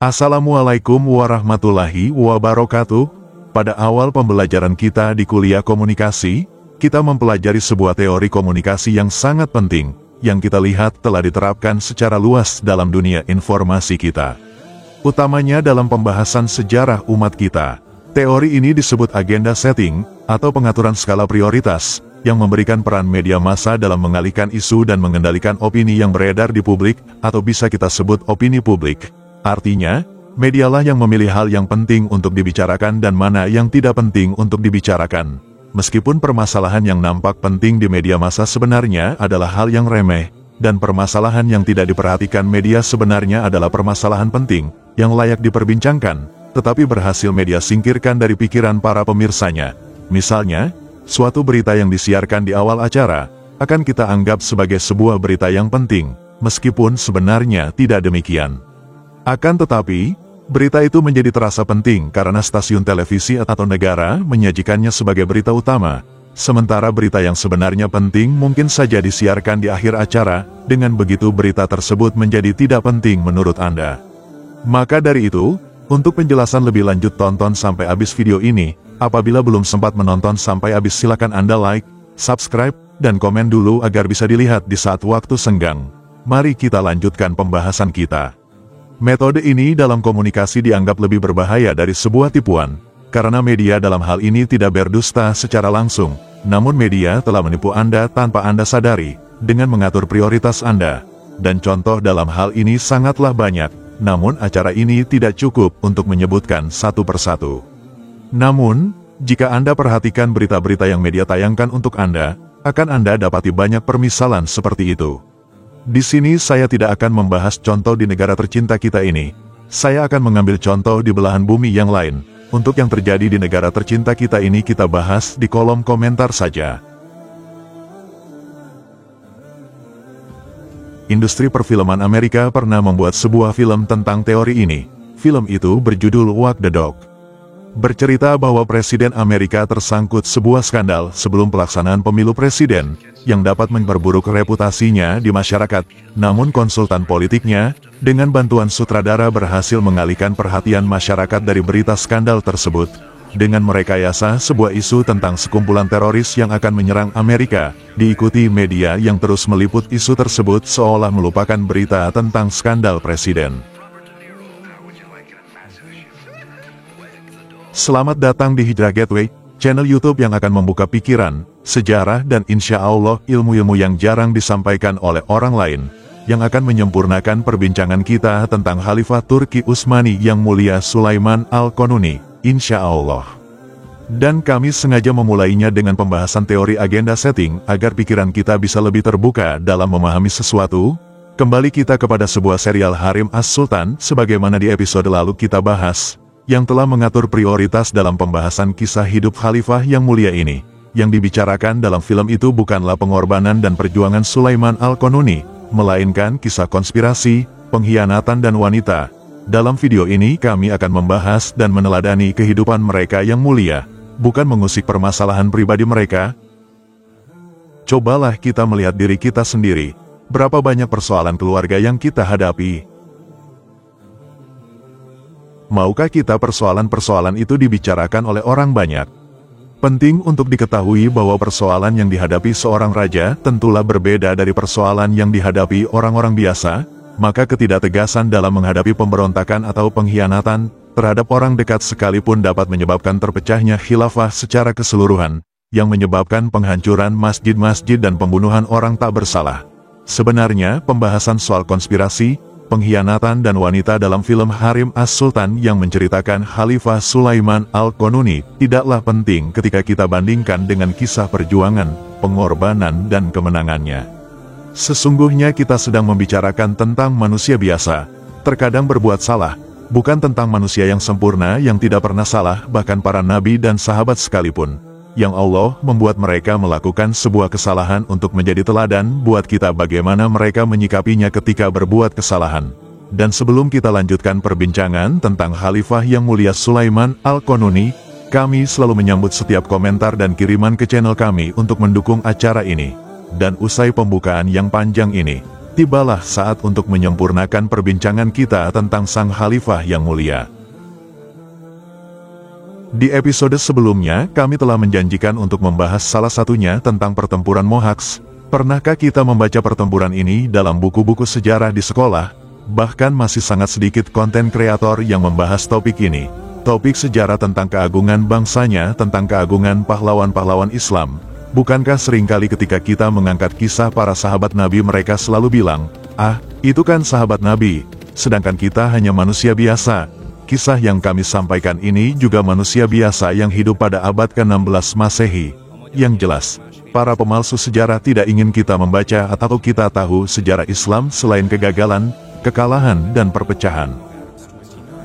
Assalamualaikum warahmatullahi wabarakatuh. Pada awal pembelajaran kita di kuliah komunikasi, kita mempelajari sebuah teori komunikasi yang sangat penting, yang kita lihat telah diterapkan secara luas dalam dunia informasi kita. Utamanya dalam pembahasan sejarah umat kita. Teori ini disebut agenda setting, atau pengaturan skala prioritas, yang memberikan peran media massa dalam mengalihkan isu dan mengendalikan opini yang beredar di publik, atau bisa kita sebut opini publik. Artinya, medialah yang memilih hal yang penting untuk dibicarakan dan mana yang tidak penting untuk dibicarakan. Meskipun permasalahan yang nampak penting di media massa sebenarnya adalah hal yang remeh, dan permasalahan yang tidak diperhatikan media sebenarnya adalah permasalahan penting, yang layak diperbincangkan, tetapi berhasil media singkirkan dari pikiran para pemirsanya. Misalnya, suatu berita yang disiarkan di awal acara, akan kita anggap sebagai sebuah berita yang penting, meskipun sebenarnya tidak demikian. Akan tetapi, berita itu menjadi terasa penting karena stasiun televisi atau negara menyajikannya sebagai berita utama, sementara berita yang sebenarnya penting mungkin saja disiarkan di akhir acara, dengan begitu berita tersebut menjadi tidak penting menurut Anda. Maka dari itu, untuk penjelasan lebih lanjut tonton sampai habis video ini. Apabila belum sempat menonton sampai habis silakan Anda like, subscribe, dan komen dulu agar bisa dilihat di saat waktu senggang. Mari kita lanjutkan pembahasan kita. Metode ini dalam komunikasi dianggap lebih berbahaya dari sebuah tipuan, karena media dalam hal ini tidak berdusta secara langsung, namun media telah menipu Anda tanpa Anda sadari, dengan mengatur prioritas Anda. Dan contoh dalam hal ini sangatlah banyak, namun acara ini tidak cukup untuk menyebutkan satu persatu. Namun, jika Anda perhatikan berita-berita yang media tayangkan untuk Anda, akan Anda dapati banyak permisalan seperti itu. Di sini saya tidak akan membahas contoh di negara tercinta kita ini. Saya akan mengambil contoh di belahan bumi yang lain. Untuk yang terjadi di negara tercinta kita ini kita bahas di kolom komentar saja. Industri perfilman Amerika pernah membuat sebuah film tentang teori ini. Film itu berjudul Walk the Dog. Bercerita bahwa Presiden Amerika tersangkut sebuah skandal sebelum pelaksanaan pemilu presiden, yang dapat memperburuk reputasinya di masyarakat. Namun konsultan politiknya, dengan bantuan sutradara berhasil mengalihkan perhatian masyarakat dari berita skandal tersebut, dengan merekayasa sebuah isu tentang sekumpulan teroris yang akan menyerang Amerika, diikuti media yang terus meliput isu tersebut seolah melupakan berita tentang skandal presiden. Selamat datang di Hijrah Gateway, channel YouTube yang akan membuka pikiran, sejarah dan insya Allah ilmu-ilmu yang jarang disampaikan oleh orang lain, yang akan menyempurnakan perbincangan kita tentang Khalifah Turki Utsmani yang mulia Sulaiman Al-Qanuni, insya Allah. Dan kami sengaja memulainya dengan pembahasan teori agenda setting, agar pikiran kita bisa lebih terbuka dalam memahami sesuatu. Kembali kita kepada sebuah serial Harem As-Sultan, sebagaimana di episode lalu kita bahas, yang telah mengatur prioritas dalam pembahasan kisah hidup Khalifah yang mulia ini. Yang dibicarakan dalam film itu bukanlah pengorbanan dan perjuangan Sulaiman Al-Qanuni, melainkan kisah konspirasi, pengkhianatan dan wanita. Dalam video ini kami akan membahas dan meneladani kehidupan mereka yang mulia, bukan mengusik permasalahan pribadi mereka. Cobalah kita melihat diri kita sendiri, berapa banyak persoalan keluarga yang kita hadapi. Maukah kita persoalan-persoalan itu dibicarakan oleh orang banyak? Penting untuk diketahui bahwa persoalan yang dihadapi seorang raja tentulah berbeda dari persoalan yang dihadapi orang-orang biasa, maka ketidaktegasan dalam menghadapi pemberontakan atau pengkhianatan terhadap orang dekat sekalipun dapat menyebabkan terpecahnya khilafah secara keseluruhan, yang menyebabkan penghancuran masjid-masjid dan pembunuhan orang tak bersalah. Sebenarnya, pembahasan soal konspirasi, pengkhianatan dan wanita dalam film Harem As-Sultan yang menceritakan Khalifah Sulaiman Al-Qanuni tidaklah penting ketika kita bandingkan dengan kisah perjuangan, pengorbanan dan kemenangannya. Sesungguhnya kita sedang membicarakan tentang manusia biasa, terkadang berbuat salah, bukan tentang manusia yang sempurna yang tidak pernah salah, bahkan para nabi dan sahabat sekalipun, yang Allah membuat mereka melakukan sebuah kesalahan untuk menjadi teladan buat kita bagaimana mereka menyikapinya ketika berbuat kesalahan. Dan sebelum kita lanjutkan perbincangan tentang Khalifah yang mulia Sulaiman Al-Qanuni, kami selalu menyambut setiap komentar dan kiriman ke channel kami untuk mendukung acara ini. Dan usai pembukaan yang panjang ini, tibalah saat untuk menyempurnakan perbincangan kita tentang Sang Khalifah yang mulia. Di episode sebelumnya, kami telah menjanjikan untuk membahas salah satunya tentang pertempuran Mohacs. Pernahkah kita membaca pertempuran ini dalam buku-buku sejarah di sekolah? Bahkan masih sangat sedikit konten kreator yang membahas topik ini. Topik sejarah tentang keagungan bangsanya, tentang keagungan pahlawan-pahlawan Islam. Bukankah seringkali ketika kita mengangkat kisah para sahabat Nabi mereka selalu bilang, "Ah, itu kan sahabat Nabi, sedangkan kita hanya manusia biasa." Kisah yang kami sampaikan ini juga manusia biasa yang hidup pada abad ke-16 Masehi. Yang jelas, para pemalsu sejarah tidak ingin kita membaca atau kita tahu sejarah Islam selain kegagalan, kekalahan, dan perpecahan.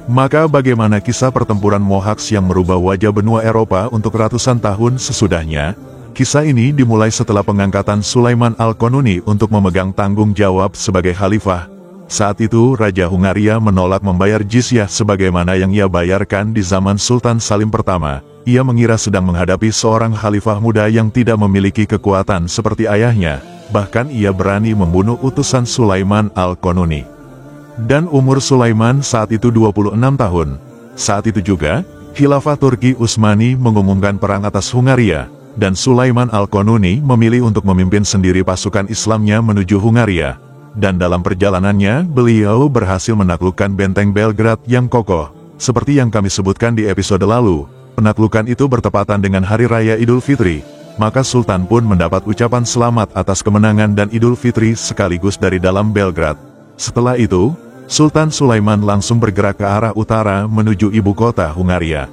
Maka bagaimana kisah pertempuran Mohacs yang merubah wajah benua Eropa untuk ratusan tahun sesudahnya? Kisah ini dimulai setelah pengangkatan Sulaiman Al-Qanuni untuk memegang tanggung jawab sebagai khalifah. Saat itu, Raja Hungaria menolak membayar jizyah sebagaimana yang ia bayarkan di zaman Sultan Salim pertama. Ia mengira sedang menghadapi seorang khalifah muda yang tidak memiliki kekuatan seperti ayahnya. Bahkan ia berani membunuh utusan Sulaiman Al-Qanuni. Dan umur Sulaiman saat itu 26 tahun. Saat itu juga, Khilafah Turki Utsmani mengumumkan perang atas Hungaria, dan Sulaiman Al-Qanuni memilih untuk memimpin sendiri pasukan Islamnya menuju Hungaria. Dan dalam perjalanannya, beliau berhasil menaklukkan benteng Belgrad yang kokoh. Seperti yang kami sebutkan di episode lalu, penaklukan itu bertepatan dengan Hari Raya Idul Fitri. Maka Sultan pun mendapat ucapan selamat atas kemenangan dan Idul Fitri sekaligus dari dalam Belgrad. Setelah itu, Sultan Sulaiman langsung bergerak ke arah utara menuju ibu kota Hungaria.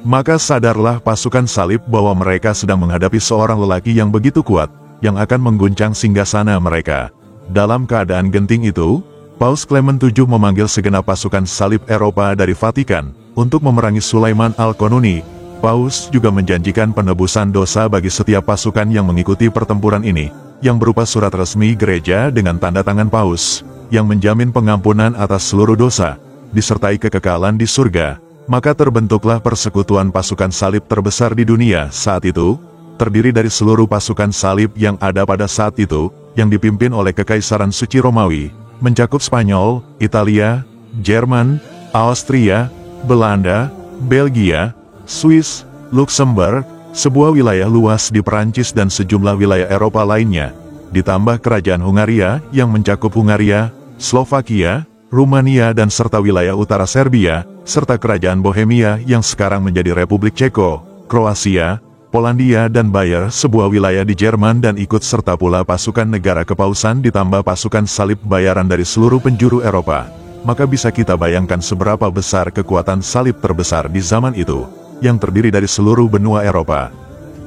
Maka sadarlah pasukan salib bahwa mereka sedang menghadapi seorang lelaki yang begitu kuat, yang akan mengguncang singgasana mereka. Dalam keadaan genting itu, Paus Clement VII memanggil segenap pasukan salib Eropa dari Vatikan untuk memerangi Sulaiman Al-Qanuni. Paus juga menjanjikan penebusan dosa bagi setiap pasukan yang mengikuti pertempuran ini, yang berupa surat resmi gereja dengan tanda tangan Paus, yang menjamin pengampunan atas seluruh dosa, disertai kekekalan di surga. Maka terbentuklah persekutuan pasukan salib terbesar di dunia saat itu, terdiri dari seluruh pasukan salib yang ada pada saat itu, yang dipimpin oleh Kekaisaran Suci Romawi, mencakup Spanyol, Italia, Jerman, Austria, Belanda, Belgia, Swiss, Luxembourg, sebuah wilayah luas di Perancis dan sejumlah wilayah Eropa lainnya, ditambah Kerajaan Hungaria yang mencakup Hungaria, Slovakia, Rumania dan serta wilayah utara Serbia, serta Kerajaan Bohemia yang sekarang menjadi Republik Ceko, Kroasia, Polandia dan Bayer, sebuah wilayah di Jerman, dan ikut serta pula pasukan negara kepausan ditambah pasukan salib bayaran dari seluruh penjuru Eropa. Maka bisa kita bayangkan seberapa besar kekuatan salib terbesar di zaman itu, yang terdiri dari seluruh benua Eropa.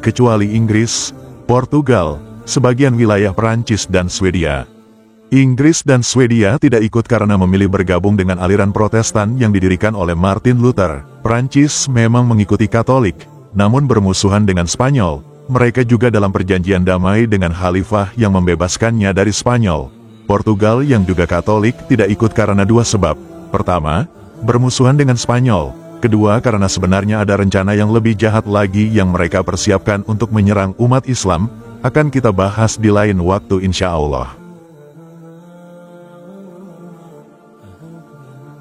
Kecuali Inggris, Portugal, sebagian wilayah Perancis dan Swedia. Inggris dan Swedia tidak ikut karena memilih bergabung dengan aliran Protestan yang didirikan oleh Martin Luther. Perancis memang mengikuti Katolik, namun bermusuhan dengan Spanyol. Mereka juga dalam perjanjian damai dengan khalifah yang membebaskannya dari Spanyol. Portugal yang juga Katolik tidak ikut karena dua sebab. Pertama, bermusuhan dengan Spanyol. Kedua, karena sebenarnya ada rencana yang lebih jahat lagi yang mereka persiapkan untuk menyerang umat Islam. Akan kita bahas di lain waktu insya Allah.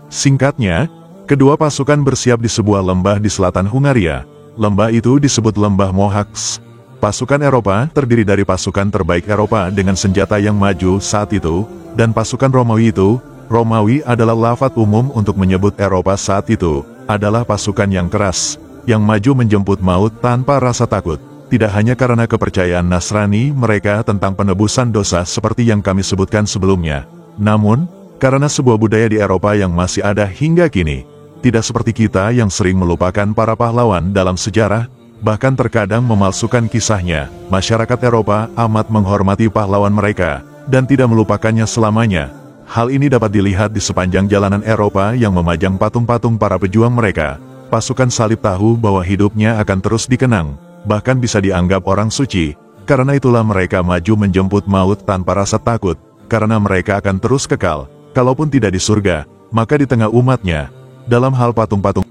Singkatnya, kedua pasukan bersiap di sebuah lembah di selatan Hungaria. Lembah itu disebut Lembah Mohacs. Pasukan Eropa terdiri dari pasukan terbaik Eropa dengan senjata yang maju saat itu, dan pasukan Romawi itu, Romawi adalah lafaz umum untuk menyebut Eropa saat itu, adalah pasukan yang keras, yang maju menjemput maut tanpa rasa takut. Tidak hanya karena kepercayaan Nasrani mereka tentang penebusan dosa seperti yang kami sebutkan sebelumnya, namun, karena sebuah budaya di Eropa yang masih ada hingga kini. Tidak seperti kita yang sering melupakan para pahlawan dalam sejarah, bahkan terkadang memalsukan kisahnya. Masyarakat Eropa amat menghormati pahlawan mereka, dan tidak melupakannya selamanya. Hal ini dapat dilihat di sepanjang jalanan Eropa yang memajang patung-patung para pejuang mereka. Pasukan salib tahu bahwa hidupnya akan terus dikenang, bahkan bisa dianggap orang suci. Karena itulah mereka maju menjemput maut tanpa rasa takut, karena mereka akan terus kekal, kalaupun tidak di surga, maka di tengah umatnya. Dalam hal patung-patung,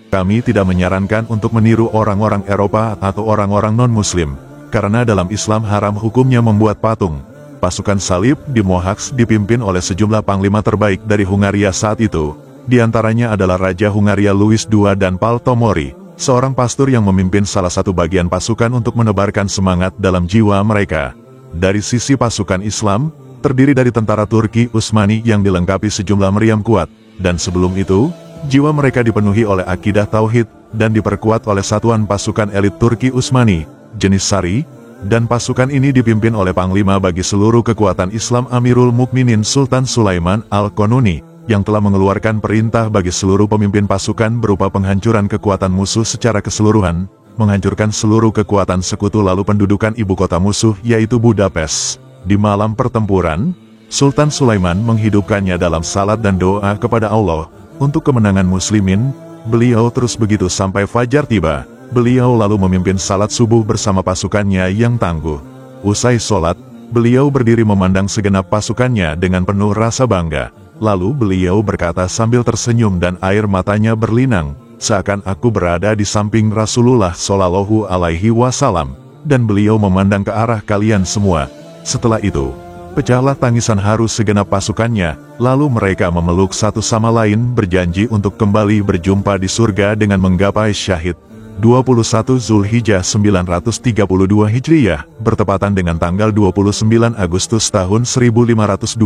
kami tidak menyarankan untuk meniru orang-orang Eropa atau orang-orang non-Muslim, karena dalam Islam haram hukumnya membuat patung. Pasukan salib di Mohacs dipimpin oleh sejumlah panglima terbaik dari Hungaria saat itu. Di antaranya adalah Raja Hungaria Louis II dan Paltomori, seorang pastor yang memimpin salah satu bagian pasukan untuk menebarkan semangat dalam jiwa mereka. Dari sisi pasukan Islam, terdiri dari tentara Turki Utsmani yang dilengkapi sejumlah meriam kuat, dan sebelum itu, jiwa mereka dipenuhi oleh akidah tauhid, dan diperkuat oleh satuan pasukan elit Turki Utsmani, jenis Sari, dan pasukan ini dipimpin oleh panglima bagi seluruh kekuatan Islam Amirul Mukminin Sultan Sulaiman Al-Qanuni, yang telah mengeluarkan perintah bagi seluruh pemimpin pasukan berupa penghancuran kekuatan musuh secara keseluruhan, menghancurkan seluruh kekuatan sekutu lalu pendudukan ibu kota musuh yaitu Budapest. Di malam pertempuran, Sultan Sulaiman menghidupkannya dalam salat dan doa kepada Allah, untuk kemenangan muslimin. Beliau terus begitu sampai fajar tiba. Beliau lalu memimpin salat subuh bersama pasukannya yang tangguh. Usai sholat, beliau berdiri memandang segenap pasukannya dengan penuh rasa bangga. Lalu beliau berkata sambil tersenyum dan air matanya berlinang, seakan aku berada di samping Rasulullah Shallallahu Alaihi Wasallam, dan beliau memandang ke arah kalian semua. Setelah itu, pecahlah tangisan haru segenap pasukannya, lalu mereka memeluk satu sama lain berjanji untuk kembali berjumpa di surga dengan menggapai syahid. 21 Zulhijjah 932 Hijriyah, bertepatan dengan tanggal 29 Agustus tahun 1526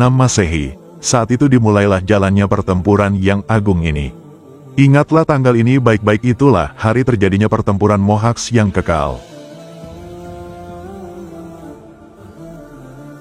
Masehi. Saat itu dimulailah jalannya pertempuran yang agung ini. Ingatlah tanggal ini baik-baik, itulah hari terjadinya pertempuran Mohacs yang kekal.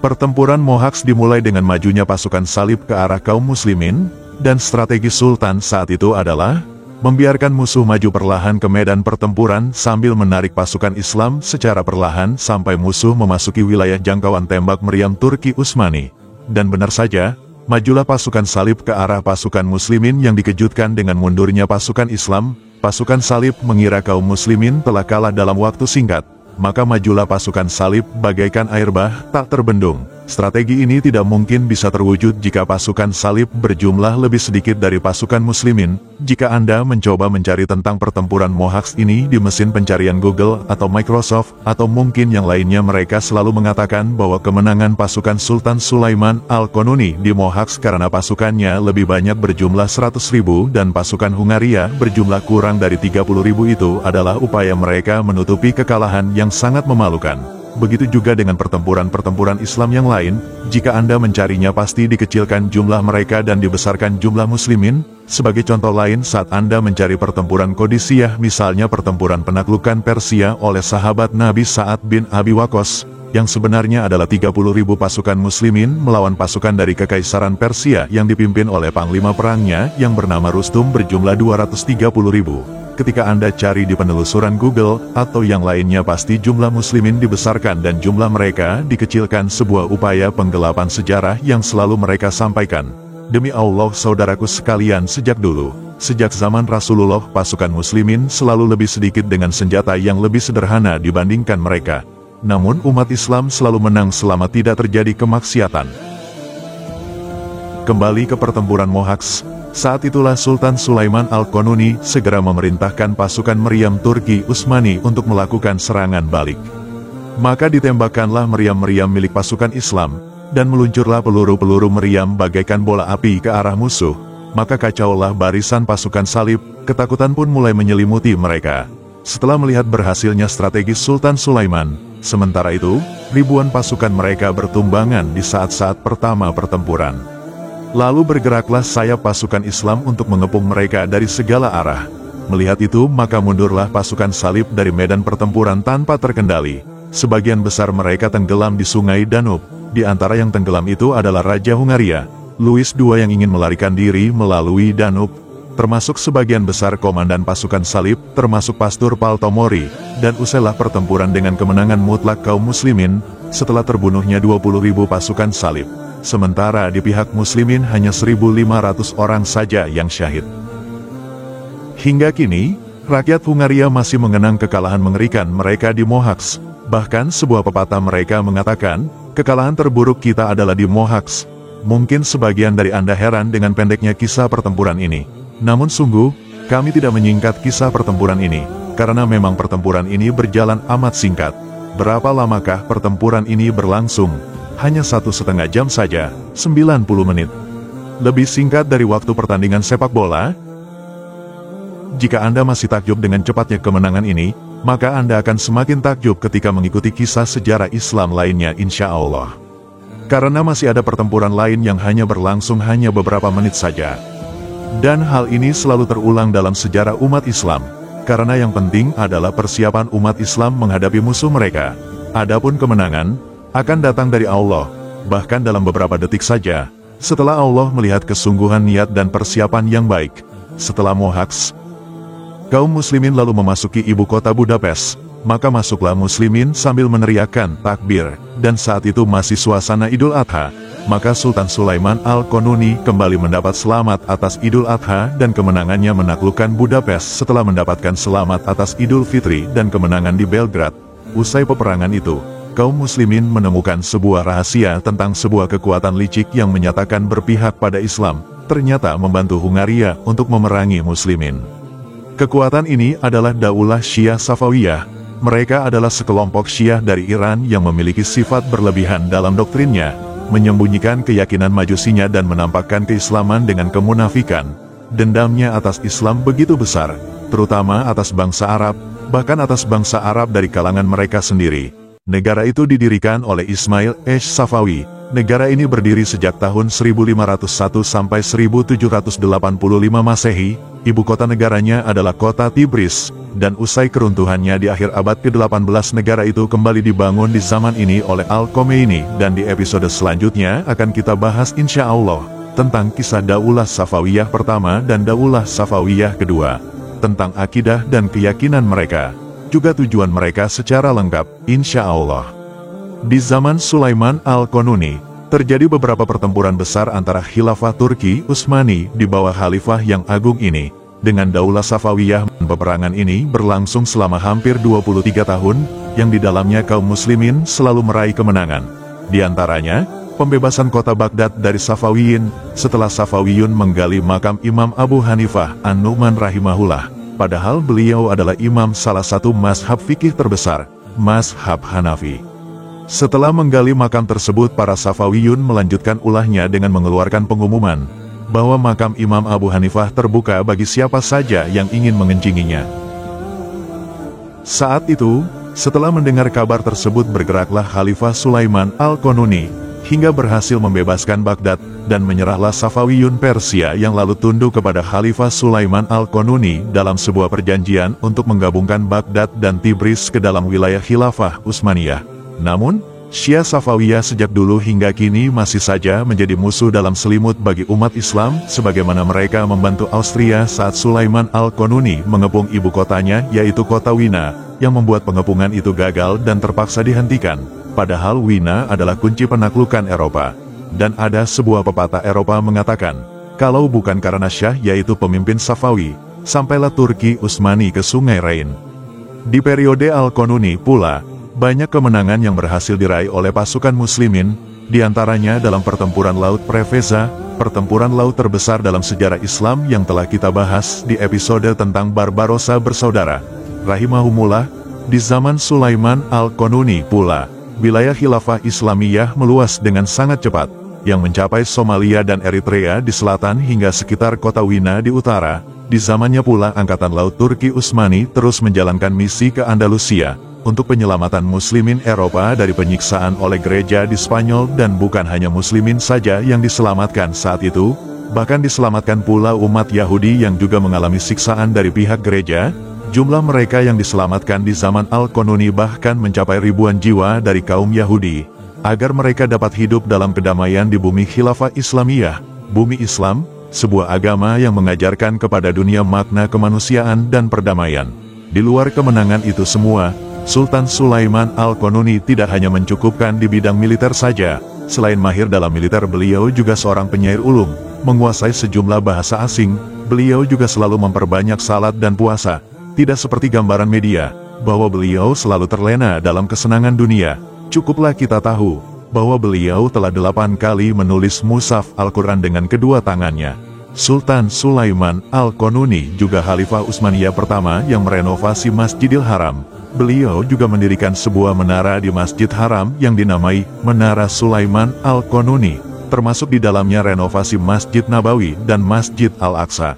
Pertempuran Mohacs dimulai dengan majunya pasukan salib ke arah kaum muslimin, dan strategi Sultan saat itu adalah membiarkan musuh maju perlahan ke medan pertempuran sambil menarik pasukan Islam secara perlahan sampai musuh memasuki wilayah jangkauan tembak meriam Turki Utsmani. Dan benar saja, majulah pasukan salib ke arah pasukan muslimin yang dikejutkan dengan mundurnya pasukan Islam. Pasukan salib mengira kaum muslimin telah kalah dalam waktu singkat, maka majulah pasukan salib bagaikan air bah tak terbendung. Strategi ini tidak mungkin bisa terwujud jika pasukan salib berjumlah lebih sedikit dari pasukan muslimin. Jika Anda mencoba mencari tentang pertempuran Mohacs ini di mesin pencarian Google atau Microsoft, atau mungkin yang lainnya, mereka selalu mengatakan bahwa kemenangan pasukan Sultan Sulaiman Al-Qanuni di Mohacs karena pasukannya lebih banyak berjumlah 100.000 dan pasukan Hungaria berjumlah kurang dari 30.000 itu adalah upaya mereka menutupi kekalahan yang sangat memalukan. Begitu juga dengan pertempuran-pertempuran Islam yang lain, jika Anda mencarinya pasti dikecilkan jumlah mereka dan dibesarkan jumlah muslimin. Sebagai contoh lain, saat Anda mencari pertempuran Qadisiyah, misalnya pertempuran penaklukan Persia oleh sahabat Nabi Sa'ad bin Abi Waqqas, yang sebenarnya adalah 30.000 pasukan muslimin melawan pasukan dari Kekaisaran Persia yang dipimpin oleh panglima perangnya yang bernama Rustum berjumlah 230.000. Ketika Anda cari di penelusuran Google atau yang lainnya, pasti jumlah muslimin dibesarkan dan jumlah mereka dikecilkan, sebuah upaya penggelapan sejarah yang selalu mereka sampaikan. Demi Allah saudaraku sekalian, sejak dulu, sejak zaman Rasulullah, pasukan muslimin selalu lebih sedikit dengan senjata yang lebih sederhana dibandingkan mereka. Namun umat Islam selalu menang selama tidak terjadi kemaksiatan. Kembali ke pertempuran Mohacs. Saat itulah Sultan Sulaiman Al-Qanuni segera memerintahkan pasukan meriam Turki Utsmani untuk melakukan serangan balik. Maka ditembakkanlah meriam-meriam milik pasukan Islam, dan meluncurlah peluru-peluru meriam bagaikan bola api ke arah musuh. Maka kacaulah barisan pasukan salib, ketakutan pun mulai menyelimuti mereka. Setelah melihat berhasilnya strategi Sultan Sulaiman, sementara itu, ribuan pasukan mereka bertumbangan di saat-saat pertama pertempuran. Lalu bergeraklah sayap pasukan Islam untuk mengepung mereka dari segala arah. Melihat itu, maka mundurlah pasukan salib dari medan pertempuran tanpa terkendali. Sebagian besar mereka tenggelam di sungai Danube. Di antara yang tenggelam itu adalah Raja Hungaria, Louis II, yang ingin melarikan diri melalui Danube, termasuk sebagian besar komandan pasukan salib, termasuk Pastor Paltomori, dan usailah pertempuran dengan kemenangan mutlak kaum muslimin, setelah terbunuhnya 20.000 pasukan salib. Sementara di pihak muslimin hanya 1.500 orang saja yang syahid. Hingga kini, rakyat Hungaria masih mengenang kekalahan mengerikan mereka di Mohacs. Bahkan sebuah pepatah mereka mengatakan, kekalahan terburuk kita adalah di Mohacs. Mungkin sebagian dari Anda heran dengan pendeknya kisah pertempuran ini. Namun sungguh, kami tidak menyingkat kisah pertempuran ini, karena memang pertempuran ini berjalan amat singkat. Berapa lamakah pertempuran ini berlangsung? hanya 1,5 jam saja, 90 menit. Lebih singkat dari waktu pertandingan sepak bola. Jika Anda masih takjub dengan cepatnya kemenangan ini, maka Anda akan semakin takjub ketika mengikuti kisah sejarah Islam lainnya insya Allah. Karena masih ada pertempuran lain yang hanya berlangsung hanya beberapa menit saja. Dan hal ini selalu terulang dalam sejarah umat Islam, karena yang penting adalah persiapan umat Islam menghadapi musuh mereka. Adapun kemenangan akan datang dari Allah, bahkan dalam beberapa detik saja, setelah Allah melihat kesungguhan niat dan persiapan yang baik. Setelah Mohacs, kaum muslimin lalu memasuki ibu kota Budapest, maka masuklah muslimin sambil meneriakkan takbir, dan saat itu masih suasana Idul Adha, maka Sultan Sulaiman Al-Qanuni kembali mendapat selamat atas Idul Adha dan kemenangannya menaklukkan Budapest setelah mendapatkan selamat atas Idul Fitri dan kemenangan di Belgrade. Usai peperangan itu, kaum muslimin menemukan sebuah rahasia tentang sebuah kekuatan licik yang menyatakan berpihak pada Islam, ternyata membantu Hungaria untuk memerangi muslimin. Kekuatan ini adalah Daulah Syiah Safawiyah. Mereka adalah sekelompok Syiah dari Iran yang memiliki sifat berlebihan dalam doktrinnya, menyembunyikan keyakinan majusinya dan menampakkan keislaman dengan kemunafikan. Dendamnya atas Islam begitu besar, terutama atas bangsa Arab, bahkan atas bangsa Arab dari kalangan mereka sendiri. Negara itu didirikan oleh Ismail Safawi. Negara ini berdiri sejak tahun 1501 sampai 1785 Masehi. Ibu kota negaranya adalah kota Tibris, dan usai keruntuhannya di akhir abad ke-18 negara itu kembali dibangun di zaman ini oleh Al-Khomeini, dan di episode selanjutnya akan kita bahas insya Allah tentang kisah Daulah Safawiyah pertama dan Daulah Safawiyah kedua, tentang akidah dan keyakinan mereka, juga tujuan mereka secara lengkap, insya Allah. Di zaman Sulaiman Al-Qanuni, terjadi beberapa pertempuran besar antara Khilafah Turki Utsmani di bawah Khalifah yang agung ini, dengan Daulah Safawiyah. Peperangan ini berlangsung selama hampir 23 tahun, yang di dalamnya kaum muslimin selalu meraih kemenangan. Di antaranya, pembebasan kota Baghdad dari Safawiyin, setelah Safawiyun menggali makam Imam Abu Hanifah An-Nu'man rahimahullah. Padahal beliau adalah imam salah satu mazhab fikih terbesar, mazhab Hanafi. Setelah menggali makam tersebut, para Safawiyun melanjutkan ulahnya dengan mengeluarkan pengumuman bahwa makam Imam Abu Hanifah terbuka bagi siapa saja yang ingin mengencinginya. Saat itu, setelah mendengar kabar tersebut, bergeraklah Khalifah Sulaiman Al-Qanuni hingga berhasil membebaskan Baghdad, dan menyerahlah Safawiyun Persia yang lalu tunduk kepada Khalifah Sulaiman Al-Qanuni dalam sebuah perjanjian untuk menggabungkan Baghdad dan Tibris ke dalam wilayah Khilafah Utsmaniyah. Namun, Syiah Safawiyah sejak dulu hingga kini masih saja menjadi musuh dalam selimut bagi umat Islam, sebagaimana mereka membantu Austria saat Sulaiman Al-Qanuni mengepung ibu kotanya yaitu kota Wina, yang membuat pengepungan itu gagal dan terpaksa dihentikan. Padahal Wina adalah kunci penaklukan Eropa. Dan ada sebuah pepatah Eropa mengatakan, kalau bukan karena Syah yaitu pemimpin Safawi, sampailah Turki Utsmani ke Sungai Rhine. Di periode Al-Qanuni pula, banyak kemenangan yang berhasil diraih oleh pasukan muslimin, diantaranya dalam pertempuran Laut Preveza, pertempuran laut terbesar dalam sejarah Islam yang telah kita bahas di episode tentang Barbarossa bersaudara. Rahimahumullah, di zaman Sulaiman Al-Qanuni pula, wilayah Khilafah Islamiyah meluas dengan sangat cepat, yang mencapai Somalia dan Eritrea di selatan hingga sekitar kota Wina di utara. Di zamannya pula Angkatan Laut Turki Utsmani terus menjalankan misi ke Andalusia, untuk penyelamatan muslimin Eropa dari penyiksaan oleh gereja di Spanyol, dan bukan hanya muslimin saja yang diselamatkan saat itu, bahkan diselamatkan pula umat Yahudi yang juga mengalami siksaan dari pihak gereja. Jumlah mereka yang diselamatkan di zaman Al-Qanuni bahkan mencapai ribuan jiwa dari kaum Yahudi, agar mereka dapat hidup dalam kedamaian di bumi Khilafah Islamiyah, bumi Islam, sebuah agama yang mengajarkan kepada dunia makna kemanusiaan dan perdamaian. Di luar kemenangan itu semua, Sultan Sulaiman Al-Qanuni tidak hanya mencukupkan di bidang militer saja. Selain mahir dalam militer, beliau juga seorang penyair ulung, menguasai sejumlah bahasa asing. Beliau juga selalu memperbanyak salat dan puasa. Tidak seperti gambaran media, bahwa beliau selalu terlena dalam kesenangan dunia. Cukuplah kita tahu, bahwa beliau telah 8 kali menulis mushaf Al-Quran dengan kedua tangannya. Sultan Sulaiman Al-Qanuni juga Khalifah Utsmaniyah pertama yang merenovasi Masjidil Haram, beliau juga mendirikan sebuah menara di Masjid Haram yang dinamai Menara Sulaiman Al-Qanuni, termasuk di dalamnya renovasi Masjid Nabawi dan Masjid Al-Aqsa.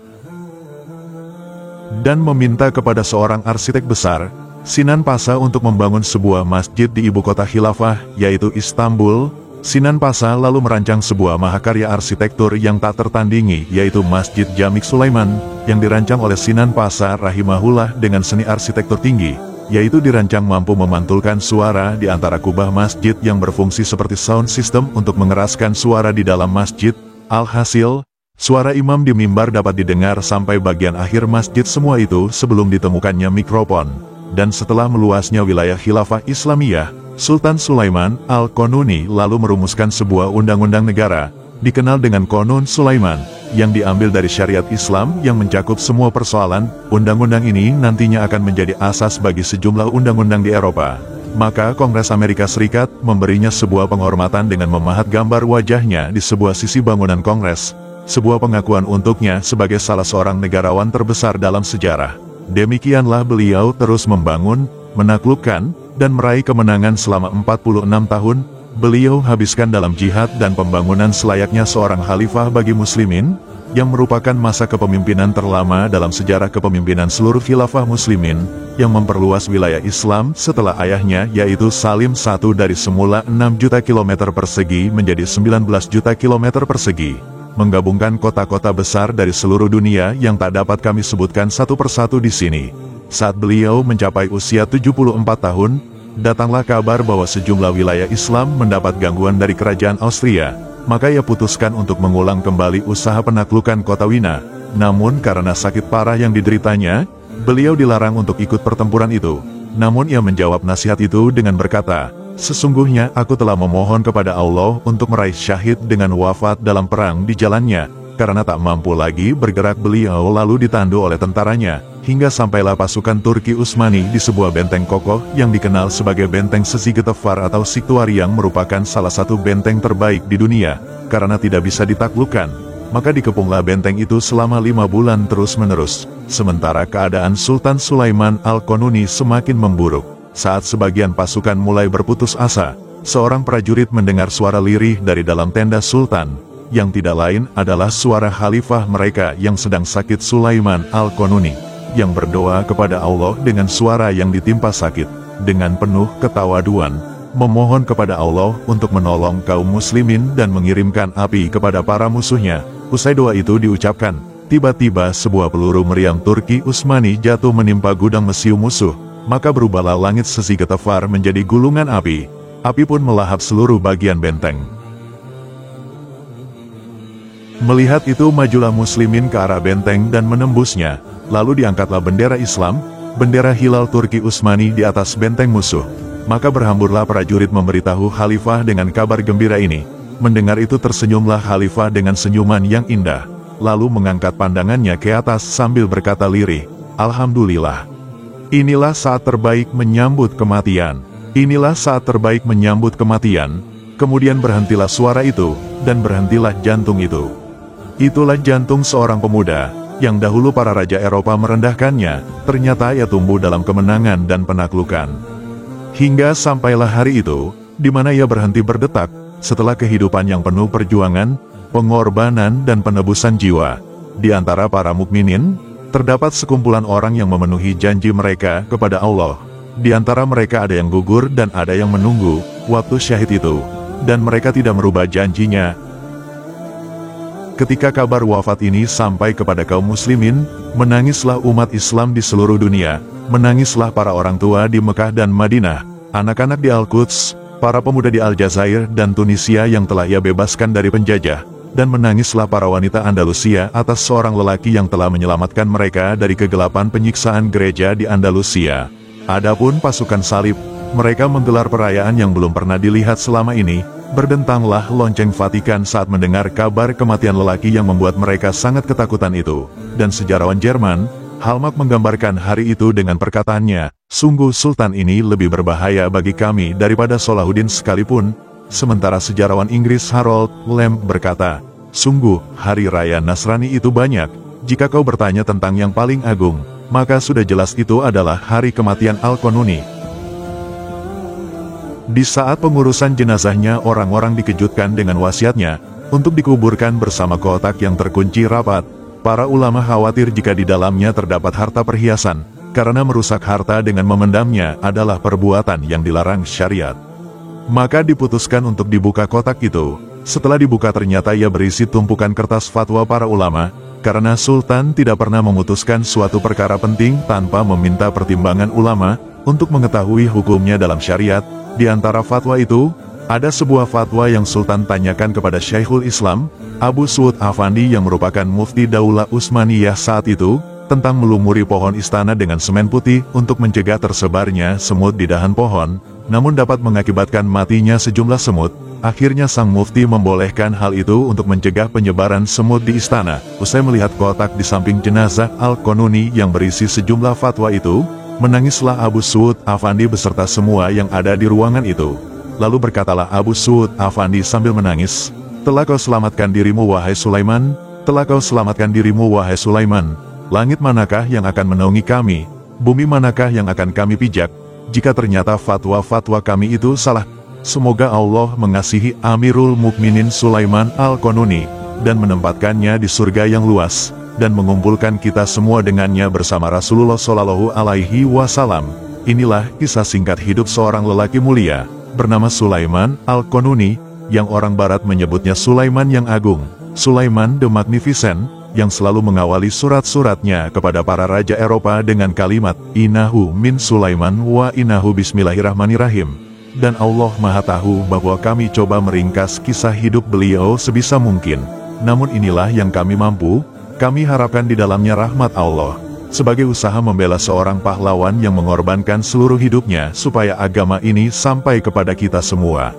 Dan meminta kepada seorang arsitek besar, Sinan Pasha, untuk membangun sebuah masjid di ibu kota khilafah, yaitu Istanbul. Sinan Pasha lalu merancang sebuah mahakarya arsitektur yang tak tertandingi, yaitu Masjid Jamik Sulaiman, yang dirancang oleh Sinan Pasha rahimahullah dengan seni arsitektur tinggi, yaitu dirancang mampu memantulkan suara di antara kubah masjid yang berfungsi seperti sound system untuk mengeraskan suara di dalam masjid. Alhasil, suara imam di mimbar dapat didengar sampai bagian akhir masjid, semua itu sebelum ditemukannya mikrofon. Dan setelah meluasnya wilayah khilafah Islamiyah, Sultan Sulaiman Al-Qanuni lalu merumuskan sebuah undang-undang negara, dikenal dengan Qanun Sulaiman, yang diambil dari syariat Islam yang mencakup semua persoalan. Undang-undang ini nantinya akan menjadi asas bagi sejumlah undang-undang di Eropa. Maka Kongres Amerika Serikat memberinya sebuah penghormatan dengan memahat gambar wajahnya di sebuah sisi bangunan Kongres, sebuah pengakuan untuknya sebagai salah seorang negarawan terbesar dalam sejarah. Demikianlah beliau terus membangun, menaklukkan, dan meraih kemenangan selama 46 tahun. Beliau habiskan dalam jihad dan pembangunan selayaknya seorang khalifah bagi muslimin, yang merupakan masa kepemimpinan terlama dalam sejarah kepemimpinan seluruh khilafah muslimin, yang memperluas wilayah Islam setelah ayahnya, yaitu Salim I, dari semula 6 juta kilometer persegi menjadi 19 juta kilometer persegi, menggabungkan kota-kota besar dari seluruh dunia yang tak dapat kami sebutkan satu persatu di sini. Saat beliau mencapai usia 74 tahun, datanglah kabar bahwa sejumlah wilayah Islam mendapat gangguan dari kerajaan Austria, maka ia putuskan untuk mengulang kembali usaha penaklukan kota Wina. Namun karena sakit parah yang dideritanya, beliau dilarang untuk ikut pertempuran itu. Namun ia menjawab nasihat itu dengan berkata, "Sesungguhnya aku telah memohon kepada Allah untuk meraih syahid dengan wafat dalam perang di jalannya." Karena tak mampu lagi bergerak, beliau lalu ditandu oleh tentaranya, hingga sampailah pasukan Turki Utsmani di sebuah benteng kokoh yang dikenal sebagai Benteng Szigetefar atau Siktuar, yang merupakan salah satu benteng terbaik di dunia. Karena tidak bisa ditaklukkan, maka dikepunglah benteng itu selama 5 bulan terus-menerus. Sementara keadaan Sultan Sulaiman Al-Qanuni semakin memburuk. Saat sebagian pasukan mulai berputus asa, seorang prajurit mendengar suara lirih dari dalam tenda Sultan, yang tidak lain adalah suara khalifah mereka yang sedang sakit, Sulaiman Al-Qanuni, yang berdoa kepada Allah dengan suara yang ditimpa sakit. Dengan penuh ketawaduan, memohon kepada Allah untuk menolong kaum muslimin dan mengirimkan api kepada para musuhnya. Usai doa itu diucapkan, tiba-tiba sebuah peluru meriam Turki Utsmani jatuh menimpa gudang mesiu musuh, maka berubahlah langit Szigetefar menjadi gulungan api. Api pun melahap seluruh bagian benteng. Melihat itu, majulah muslimin ke arah benteng dan menembusnya. Lalu diangkatlah bendera Islam, bendera hilal Turki Utsmani di atas benteng musuh. Maka berhamburlah prajurit memberitahu khalifah dengan kabar gembira ini. Mendengar itu tersenyumlah khalifah dengan senyuman yang indah, lalu mengangkat pandangannya ke atas sambil berkata lirih, "Alhamdulillah. Inilah saat terbaik menyambut kematian. Inilah saat terbaik menyambut kematian." Kemudian berhentilah suara itu, dan berhentilah jantung itu. Itulah jantung seorang pemuda, yang dahulu para raja Eropa merendahkannya, ternyata ia tumbuh dalam kemenangan dan penaklukan. Hingga sampailah hari itu, di mana ia berhenti berdetak, setelah kehidupan yang penuh perjuangan, pengorbanan dan penebusan jiwa. Di antara para mukminin, terdapat sekumpulan orang yang memenuhi janji mereka kepada Allah. Di antara mereka ada yang gugur dan ada yang menunggu waktu syahid itu, dan mereka tidak merubah janjinya. Ketika kabar wafat ini sampai kepada kaum muslimin, menangislah umat Islam di seluruh dunia, menangislah para orang tua di Mekah dan Madinah, anak-anak di Al-Quds, para pemuda di Aljazair dan Tunisia yang telah ia bebaskan dari penjajah, dan menangislah para wanita Andalusia atas seorang lelaki yang telah menyelamatkan mereka dari kegelapan penyiksaan gereja di Andalusia. Adapun pasukan salib, mereka menggelar perayaan yang belum pernah dilihat selama ini. Berdentanglah lonceng Vatikan saat mendengar kabar kematian lelaki yang membuat mereka sangat ketakutan itu. Dan sejarawan Jerman, Halmak, menggambarkan hari itu dengan perkataannya, "Sungguh Sultan ini lebih berbahaya bagi kami daripada Salahuddin sekalipun." Sementara sejarawan Inggris Harold Lamb berkata, "Sungguh, hari raya Nasrani itu banyak. Jika kau bertanya tentang yang paling agung, maka sudah jelas itu adalah hari kematian Al-Qanuni. Di saat pengurusan jenazahnya, orang-orang dikejutkan dengan wasiatnya untuk dikuburkan bersama kotak yang terkunci rapat. Para ulama khawatir jika di dalamnya terdapat harta perhiasan, karena merusak harta dengan memendamnya adalah perbuatan yang dilarang syariat. Maka diputuskan untuk dibuka kotak itu. Setelah dibuka ternyata ia berisi tumpukan kertas fatwa para ulama, karena Sultan tidak pernah memutuskan suatu perkara penting tanpa meminta pertimbangan ulama untuk mengetahui hukumnya dalam syariat. Di antara fatwa itu, ada sebuah fatwa yang Sultan tanyakan kepada Syekhul Islam, Abu Suud Afandi yang merupakan mufti Daulah Utsmaniyah saat itu, tentang melumuri pohon istana dengan semen putih untuk mencegah tersebarnya semut di dahan pohon, namun dapat mengakibatkan matinya sejumlah semut. Akhirnya sang mufti membolehkan hal itu untuk mencegah penyebaran semut di istana. Usai melihat kotak di samping jenazah Al-Qanuni yang berisi sejumlah fatwa itu, menangislah Abu Suud Afandi beserta semua yang ada di ruangan itu. Lalu berkatalah Abu Suud Afandi sambil menangis, "Telah kau selamatkan dirimu wahai Sulaiman, telah kau selamatkan dirimu wahai Sulaiman. Langit manakah yang akan menaungi kami? Bumi manakah yang akan kami pijak? Jika ternyata fatwa-fatwa kami itu salah, semoga Allah mengasihi Amirul Mukminin Sulaiman Al-Qanuni dan menempatkannya di surga yang luas, dan mengumpulkan kita semua dengannya bersama Rasulullah Shallallahu Alaihi Wasallam." Inilah kisah singkat hidup seorang lelaki mulia bernama Sulaiman Al-Qanuni, yang orang barat menyebutnya Sulaiman yang Agung, Sulaiman the Magnificent, yang selalu mengawali surat-suratnya kepada para raja Eropa dengan kalimat, "Innahu min Sulaiman wa innahu bismillahirrahmanirrahim." Dan Allah Maha Tahu bahwa kami coba meringkas kisah hidup beliau sebisa mungkin. Namun inilah yang kami mampu, kami harapkan di dalamnya rahmat Allah, sebagai usaha membela seorang pahlawan yang mengorbankan seluruh hidupnya supaya agama ini sampai kepada kita semua.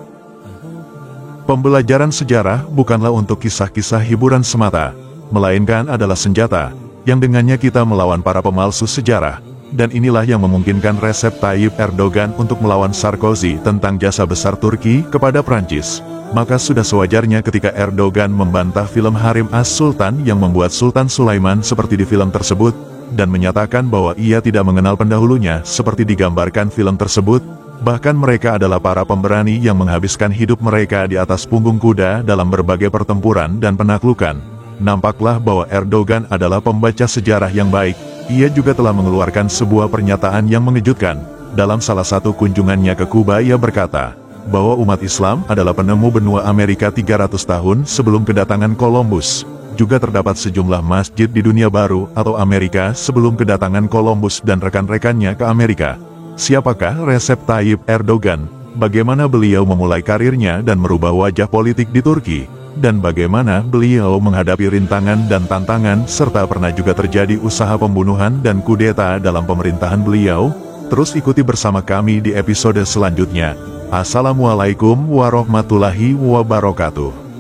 Pembelajaran sejarah bukanlah untuk kisah-kisah hiburan semata, melainkan adalah senjata yang dengannya kita melawan para pemalsu sejarah. Dan inilah yang memungkinkan Recep Tayyip Erdogan untuk melawan Sarkozy tentang jasa besar Turki kepada Prancis. Maka sudah sewajarnya ketika Erdogan membantah film Harim As-Sultan yang membuat Sultan Sulaiman seperti di film tersebut, dan menyatakan bahwa ia tidak mengenal pendahulunya seperti digambarkan film tersebut. Bahkan mereka adalah para pemberani yang menghabiskan hidup mereka di atas punggung kuda dalam berbagai pertempuran dan penaklukan. Nampaklah bahwa Erdogan adalah pembaca sejarah yang baik. Ia juga telah mengeluarkan sebuah pernyataan yang mengejutkan. Dalam salah satu kunjungannya ke Kuba, ia berkata bahwa umat Islam adalah penemu benua Amerika 300 tahun sebelum kedatangan Columbus. Juga terdapat sejumlah masjid di dunia baru atau Amerika sebelum kedatangan Columbus dan rekan-rekannya ke Amerika. Siapakah Recep Tayyip Erdogan? Bagaimana beliau memulai karirnya dan merubah wajah politik di Turki? Dan bagaimana beliau menghadapi rintangan dan tantangan, serta pernah juga terjadi usaha pembunuhan dan kudeta dalam pemerintahan beliau? Terus ikuti bersama kami di episode selanjutnya. Assalamualaikum warahmatullahi wabarakatuh.